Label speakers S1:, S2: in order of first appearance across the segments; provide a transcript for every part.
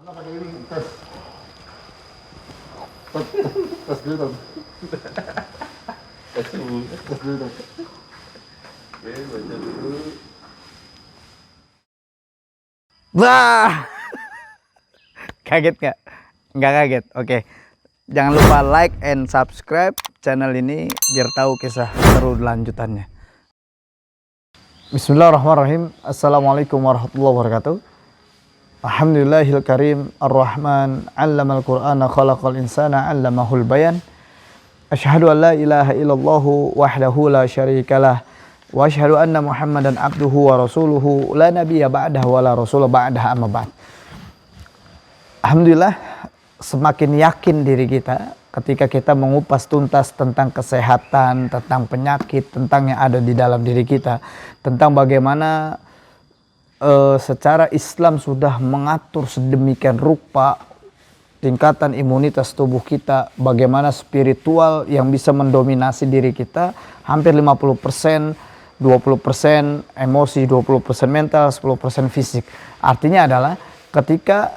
S1: pakai ini tes. Tes dulu dong.
S2: Tes dulu.
S1: Tes dulu dong.
S2: Oke, baca dulu.
S3: Wah, kaget nggak? Nggak kaget. Oke, jangan lupa like and subscribe channel ini biar tahu kisah seru lanjutannya. Bismillahirrahmanirrahim. Assalamualaikum warahmatullahi wabarakatuh. Alhamdulillahil karim ar-Rahman 'allamal Qur'ana khalaqal insana 'allamahul bayan. Asyhadu an la ilaha illallah wahdahu la syarikalah wa asyhadu anna Muhammadan abduhu wa rasuluhu la nabiyya ba'dahu wa la rasula ba'dahu amma ba'd. Alhamdulillah, semakin yakin diri kita ketika kita mengupas tuntas tentang kesehatan, tentang penyakit, tentang yang ada di dalam diri kita, tentang bagaimana secara Islam sudah mengatur sedemikian rupa tingkatan imunitas tubuh kita, bagaimana spiritual yang bisa mendominasi diri kita, hampir 50%, 20% emosi, 20% mental, 10% fisik. Artinya adalah ketika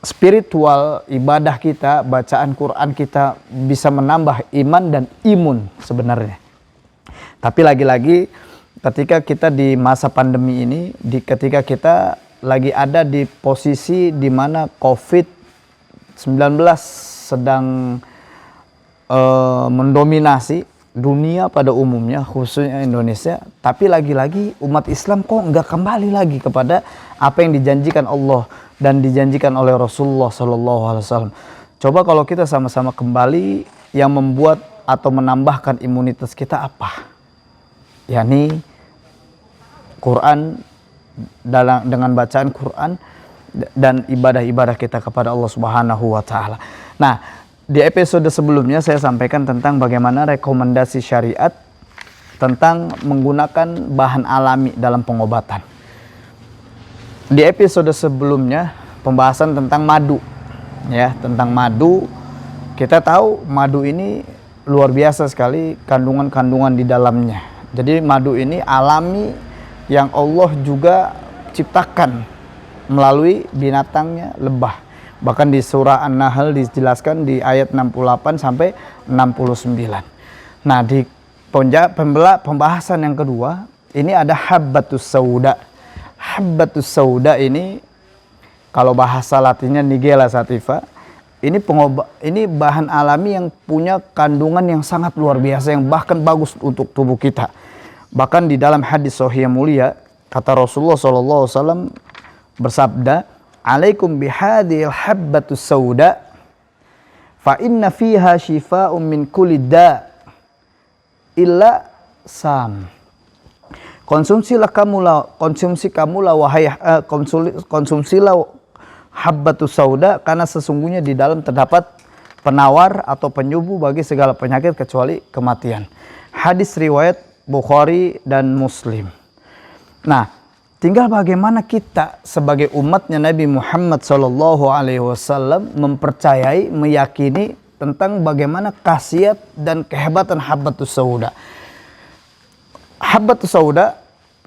S3: spiritual, ibadah kita, bacaan Quran kita bisa menambah iman dan imun sebenarnya. Tapi lagi-lagi ketika kita di masa pandemi ini, ketika kita lagi ada di posisi di mana COVID-19 sedang mendominasi dunia pada umumnya, khususnya Indonesia, tapi lagi-lagi umat Islam kok nggak kembali lagi kepada apa yang dijanjikan Allah dan dijanjikan oleh Rasulullah SAW. Coba kalau kita sama-sama kembali, yang membuat atau menambahkan imunitas kita apa? Yakni Quran, dengan bacaan Quran dan ibadah-ibadah kita kepada Allah Subhanahu wa taala. Nah, di episode sebelumnya saya sampaikan tentang bagaimana rekomendasi syariat tentang menggunakan bahan alami dalam pengobatan. Di episode sebelumnya pembahasan tentang madu, ya, tentang madu. Kita tahu madu ini luar biasa sekali kandungan-kandungan di dalamnya. Jadi madu ini alami yang Allah juga ciptakan melalui binatangnya lebah. Bahkan di surah An-Nahl dijelaskan di ayat 68 sampai 69. Nah, di pembahasan yang kedua, ini ada habbatus sauda. Habbatus sauda ini kalau bahasa Latinnya Nigella sativa, ini bahan alami yang punya kandungan yang sangat luar biasa, yang bahkan bagus untuk tubuh kita. Bahkan di dalam hadis sahih yang mulia, kata Rasulullah SAW bersabda, "Alaikum bihadhil habbatus sauda fa inna fiha shifaa'un min kulli da' illa sam." Konsumsilah habbatus sauda, karena sesungguhnya di dalam terdapat penawar atau penyembuh bagi segala penyakit kecuali kematian. Hadis riwayat Bukhari dan Muslim. Nah, tinggal bagaimana kita sebagai umatnya Nabi Muhammad SAW mempercayai, meyakini tentang bagaimana khasiat dan kehebatan habbatus sauda. Habbatus sauda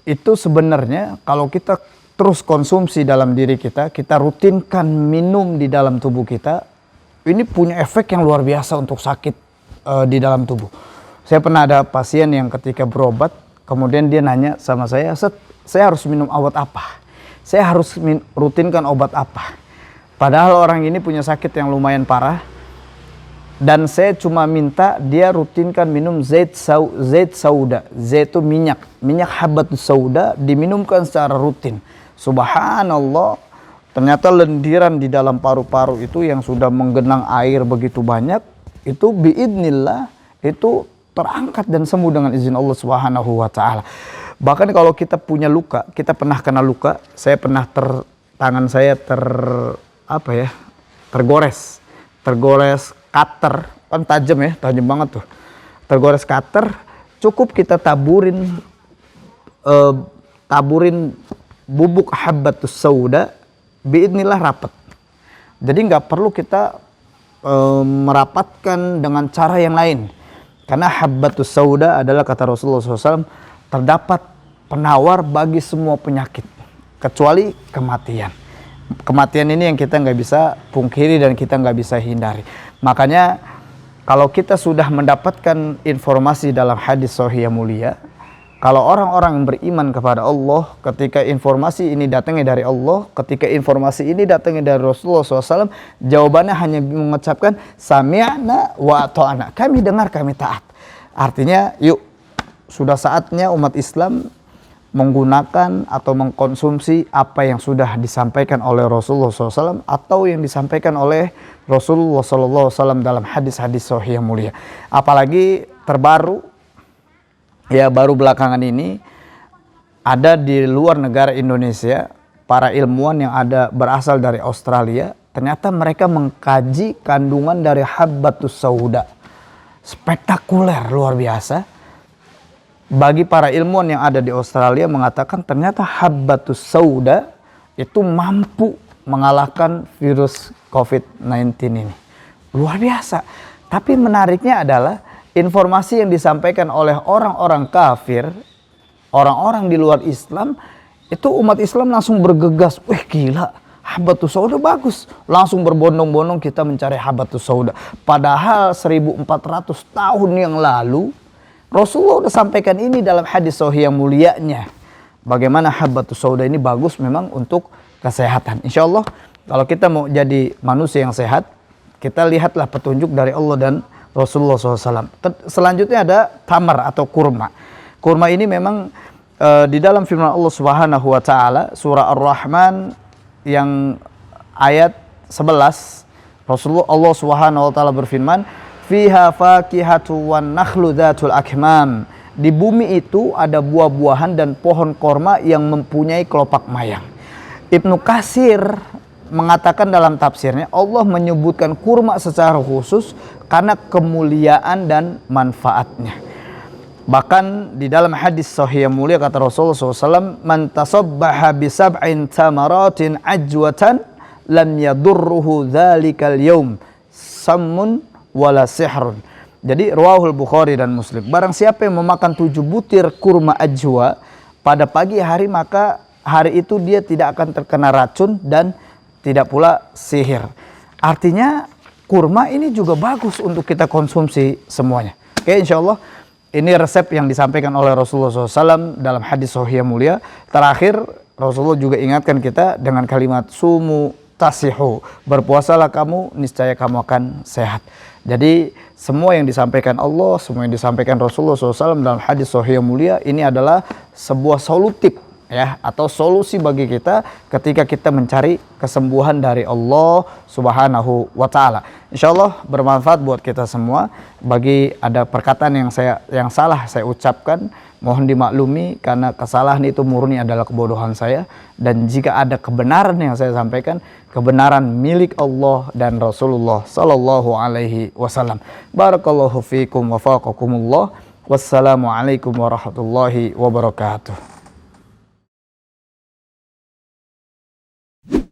S3: itu sebenarnya kalau kita terus konsumsi dalam diri kita, kita rutinkan minum di dalam tubuh kita, ini punya efek yang luar biasa untuk sakit di dalam tubuh. Saya pernah ada pasien yang ketika berobat, kemudian dia nanya sama saya, saya harus minum obat apa? Saya harus rutinkan obat apa? Padahal orang ini punya sakit yang lumayan parah, dan saya cuma minta dia rutinkan minum zait sauda. Zait itu minyak habbatus sauda diminumkan secara rutin. Subhanallah, ternyata lendiran di dalam paru-paru itu yang sudah menggenang air begitu banyak, itu biidnillah, itu terangkat dan sembuh dengan izin Allah Subhanahu wa taala. Bahkan kalau kita punya luka, kita pernah kena luka, saya pernah tangan saya tergores cutter, kan tajam ya, tajam banget tuh. Tergores cutter, cukup kita taburin bubuk habbatus sauda, biidnillah rapat. Jadi nggak perlu kita merapatkan dengan cara yang lain. Karena habbatus sauda adalah, kata Rasulullah SAW, terdapat penawar bagi semua penyakit. kecuali kematian. Kematian ini yang kita nggak bisa pungkiri dan kita nggak bisa hindari. Makanya kalau kita sudah mendapatkan informasi dalam hadis sahih yang mulia, kalau orang-orang yang beriman kepada Allah, ketika informasi ini datangnya dari Allah, ketika informasi ini datangnya dari Rasulullah SAW, jawabannya hanya mengucapkan sami'na wa ata'na. Kami dengar, kami taat. Artinya, yuk, sudah saatnya umat Islam menggunakan atau mengkonsumsi apa yang sudah disampaikan oleh Rasulullah SAW atau yang disampaikan oleh Rasulullah SAW dalam hadis-hadis sahih yang mulia. Apalagi terbaru, ya baru belakangan ini ada di luar negara Indonesia para ilmuwan yang ada berasal dari Australia, ternyata mereka mengkaji kandungan dari habbatus sauda. Spektakuler, luar biasa. Bagi para ilmuwan yang ada di Australia mengatakan ternyata habbatus sauda itu mampu mengalahkan virus COVID-19 ini. Luar biasa. Tapi menariknya adalah informasi yang disampaikan oleh orang-orang kafir, orang-orang di luar Islam, itu umat Islam langsung bergegas. Wih gila, habbatus sauda bagus. Langsung berbondong-bondong kita mencari habbatus sauda. Padahal 1400 tahun yang lalu Rasulullah sudah sampaikan ini dalam hadis sahih yang mulianya. Bagaimana habbatus sauda ini bagus memang untuk kesehatan. Insya Allah kalau kita mau jadi manusia yang sehat, kita lihatlah petunjuk dari Allah dan Rasulullah SAW. Selanjutnya ada tamar atau kurma. Kurma ini memang di dalam firman Allah Subhanahu wa taala surah Ar-Rahman yang ayat 11, Rasulullah Allah Subhanahu wa taala berfirman, "Fiha fakihatu wan nakhlu dzatul akmam." Di bumi itu ada buah-buahan dan pohon korma yang mempunyai kelopak mayang. Ibnu Katsir mengatakan dalam tafsirnya, Allah menyebutkan kurma secara khusus karena kemuliaan dan manfaatnya. Bahkan di dalam hadis sahih yang mulia kata Rasulullah SAW, "Man tasabbaha bi sab'in tamaratin ajwatan lam yadurruhu dzalikal yaum sammun wala sihrun." Jadi rawahul Bukhari dan Muslim. Barang siapa yang memakan 7 butir kurma ajwa pada pagi hari, maka hari itu dia tidak akan terkena racun dan tidak pula sihir. Artinya kurma ini juga bagus untuk kita konsumsi semuanya. Oke, insya Allah ini resep yang disampaikan oleh Rasulullah SAW dalam hadis sahih yang mulia. Terakhir Rasulullah juga ingatkan kita dengan kalimat sumu tasihu, berpuasalah kamu, niscaya kamu akan sehat. Jadi semua yang disampaikan Allah, semua yang disampaikan Rasulullah SAW dalam hadis sahih yang mulia ini adalah sebuah solutif, ya, atau solusi bagi kita ketika kita mencari kesembuhan dari Allah Subhanahu wa taala. Insyaallah bermanfaat buat kita semua. Bagi ada perkataan yang salah saya ucapkan, mohon dimaklumi karena kesalahan itu murni adalah kebodohan saya, dan jika ada kebenaran yang saya sampaikan, kebenaran milik Allah dan Rasulullah sallallahu alaihi wasallam. Barakallahu fiikum wa faqakumullah. Wassalamualaikum warahmatullahi wabarakatuh.